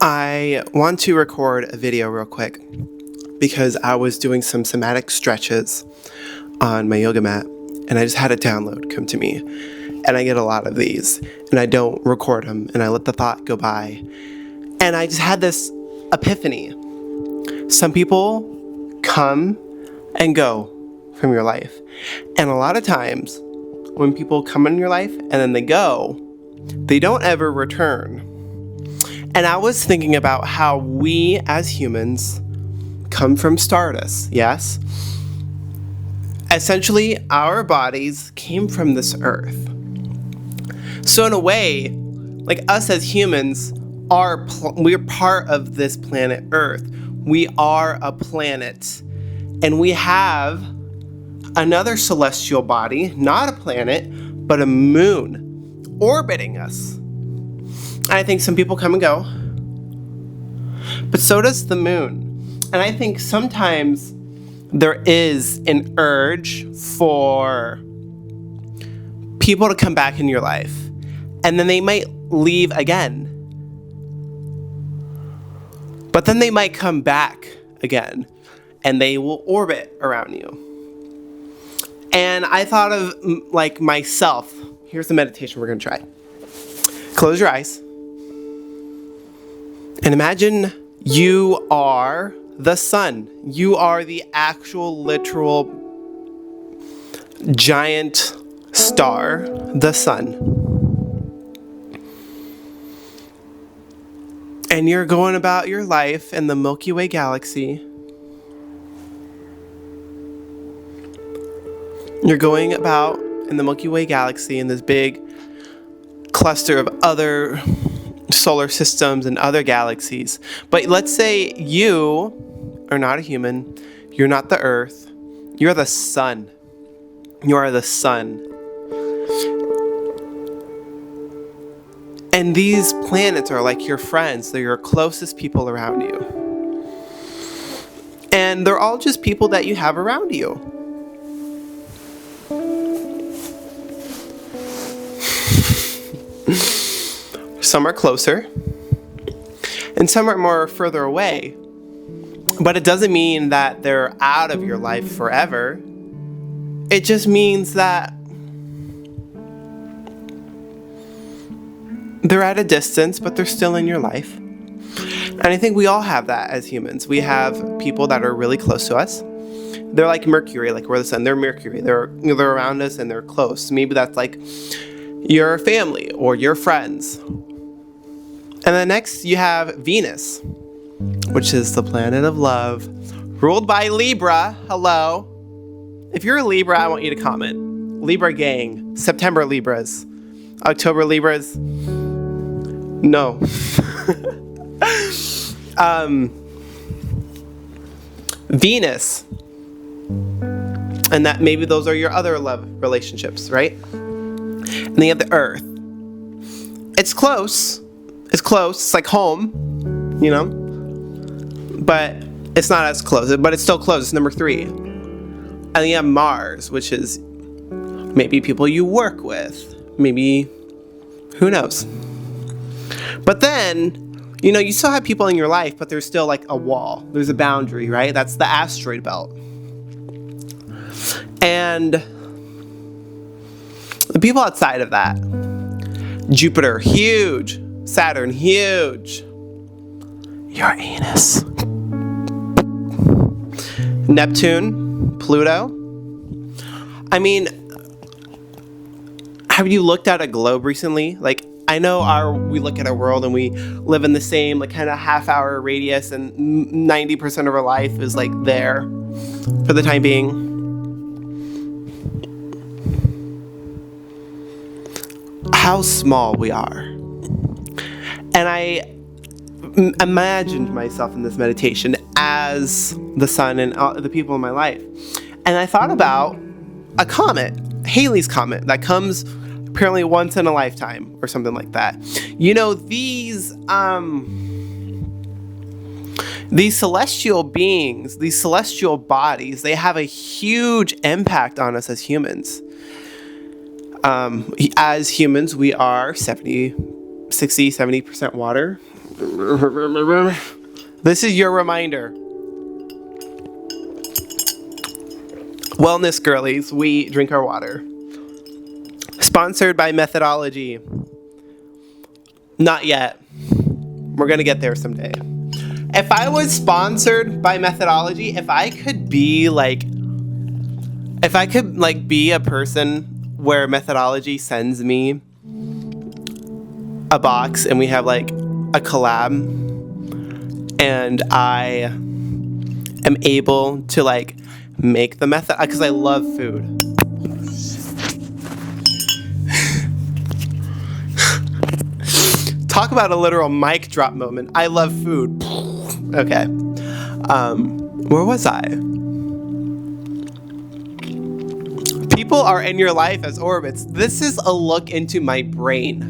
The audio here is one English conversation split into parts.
I want to record a video real quick because I was doing some somatic stretches on my yoga mat and I just had a download come to me. And I get a lot of these and I don't record them and I let the thought go by. And I just had this epiphany. Some people come and go from your life. And a lot of times when people come in your life and then they go, they don't ever return. And I was thinking about how we as humans come from stardust, yes? Essentially, our bodies came from this earth. So in a way, like us as humans, we're part of this planet Earth. We are a planet. And we have another celestial body, not a planet, but a moon orbiting us. I think some people come and go, but so does the moon. And I think sometimes there is an urge for people to come back in your life, and then they might leave again. But then they might come back again, and they will orbit around you. And I thought of like myself. Here's the meditation we're going to try. Close your eyes. And imagine you are the sun. You are the actual, literal, giant star, the sun. And you're going about your life in the Milky Way galaxy. You're going about in the Milky Way galaxy in this big cluster of other solar systems and other galaxies. But let's say you are not a human. You're not the Earth. You're the sun. You are the sun. And these planets are like your friends. They're your closest people around you. And they're all just people that you have around you. Some are closer, and some are more further away. But it doesn't mean that they're out of your life forever. It just means that they're at a distance, but they're still in your life. And I think we all have that as humans. We have people that are really close to us. They're like Mercury, like we're the sun. They're Mercury. They're around us and they're close. Maybe that's like your family or your friends. And then next you have Venus, which is the planet of love, ruled by Libra. Hello. If you're a Libra, I want you to comment. Libra gang. September Libras. October Libras. No. Venus. And that maybe those are your other love relationships, right? And then you have the Earth. It's close. It's close. It's like home, you know? But it's not as close. But it's still close. It's number 3. And then you have Mars, which is maybe people you work with. Maybe, who knows? But then, you know, you still have people in your life, but there's still like a wall. There's a boundary, right? That's the asteroid belt. And the people outside of that, Jupiter, huge. Saturn, huge. Uranus. Neptune, Pluto. I mean, have you looked at a globe recently? Like, I know we look at our world and we live in the same like kind of half-hour radius, and 90% of our life is like there for the time being. How small we are. And I imagined myself in this meditation as the sun and the people in my life. And I thought about a comet, Halley's Comet, that comes apparently once in a lifetime or something like that. You know, these celestial beings, these celestial bodies, they have a huge impact on us as humans. As humans, we are 70% water, This is your reminder. Wellness girlies, we drink our water. Sponsored by Methodology. Not yet. We're gonna get there someday. If I was sponsored by Methodology, if I could be be a person where Methodology sends me a box and we have like a collab and I am able to like make the method, because I love food. Talk about a literal mic drop moment. I love food. Okay. Where was I? People are in your life as orbits. This is a look into my brain.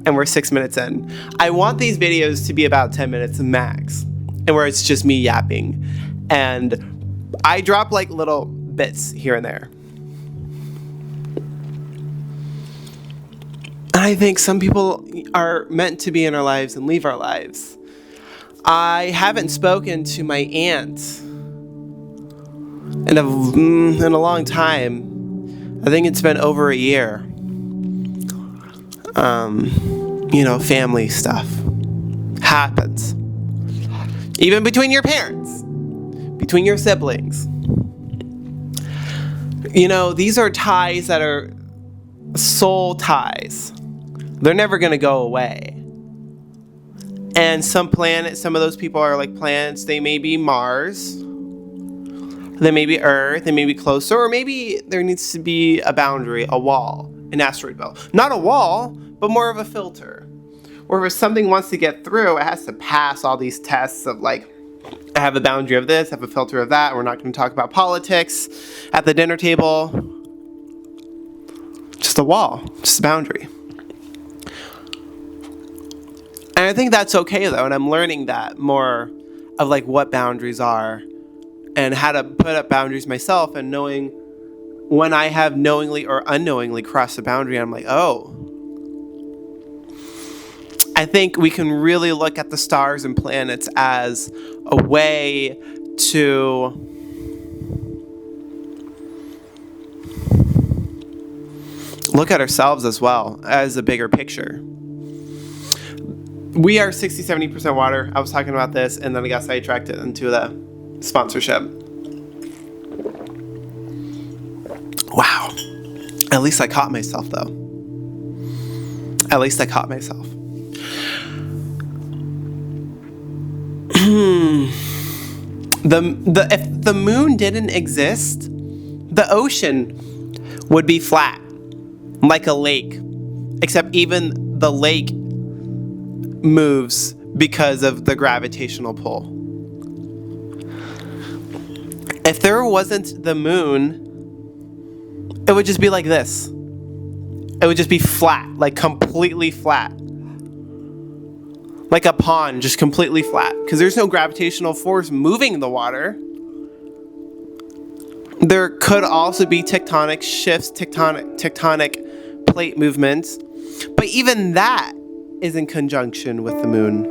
And we're 6 minutes in. I want these videos to be about 10 minutes max. And where it's just me yapping. And I drop like little bits here and there. I think some people are meant to be in our lives and leave our lives. I haven't spoken to my aunt in a long time. I think it's been over a year. Family stuff happens. Even between your parents, between your siblings. These are ties that are soul ties. They're never going to go away. And some of those people are like planets. They may be Mars. They may be Earth. They may be closer. Or maybe there needs to be a boundary, a wall, an asteroid belt. Not a wall, but more of a filter. Or if something wants to get through, it has to pass all these tests of like, I have a boundary of this, I have a filter of that. We're not going to talk about politics at the dinner table. Just a wall, just a boundary. And I think that's okay though, and I'm learning that more of like what boundaries are and how to put up boundaries myself, and knowing when I have knowingly or unknowingly crossed a boundary, I'm like, oh. I think we can really look at the stars and planets as a way to look at ourselves as well as a bigger picture. We are 60-70% water. I was talking about this and then I got sidetracked into the sponsorship. Wow. At least I caught myself though. At least I caught myself. If the moon didn't exist, the ocean would be flat, like a lake. Except even the lake moves because of the gravitational pull. If there wasn't the moon, it would just be like this. It would just be flat, like completely flat. Like a pond, just completely flat. Because there's no gravitational force moving the water. There could also be tectonic shifts, tectonic plate movements. But even that is in conjunction with the moon.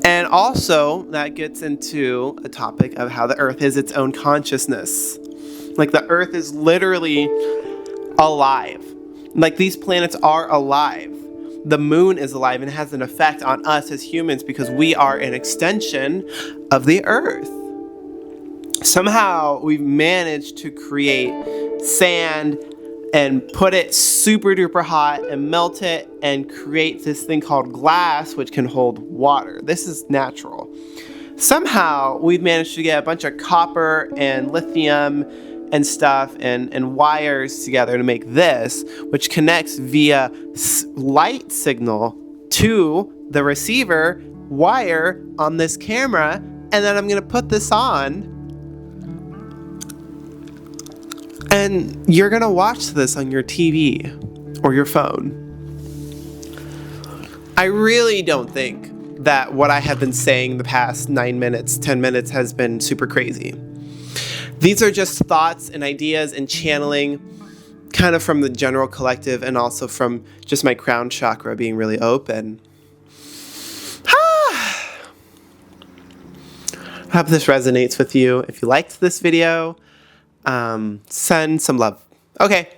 And also, that gets into a topic of how the Earth is its own consciousness. Like the Earth is literally alive. Like these planets are alive. The moon is alive and has an effect on us as humans because we are an extension of the Earth. Somehow we've managed to create sand and put it super duper hot and melt it and create this thing called glass, which can hold water. This is natural. Somehow we've managed to get a bunch of copper and lithium and stuff and wires together to make this, which connects via light signal to the receiver wire on this camera. And then I'm going to put this on and you're going to watch this on your TV or your phone. I really don't think that what I have been saying the past 9 minutes, 10 minutes has been super crazy. These are just thoughts and ideas and channeling kind of from the general collective and also from just my crown chakra being really open. I hope this resonates with you. If you liked this video, send some love. Okay.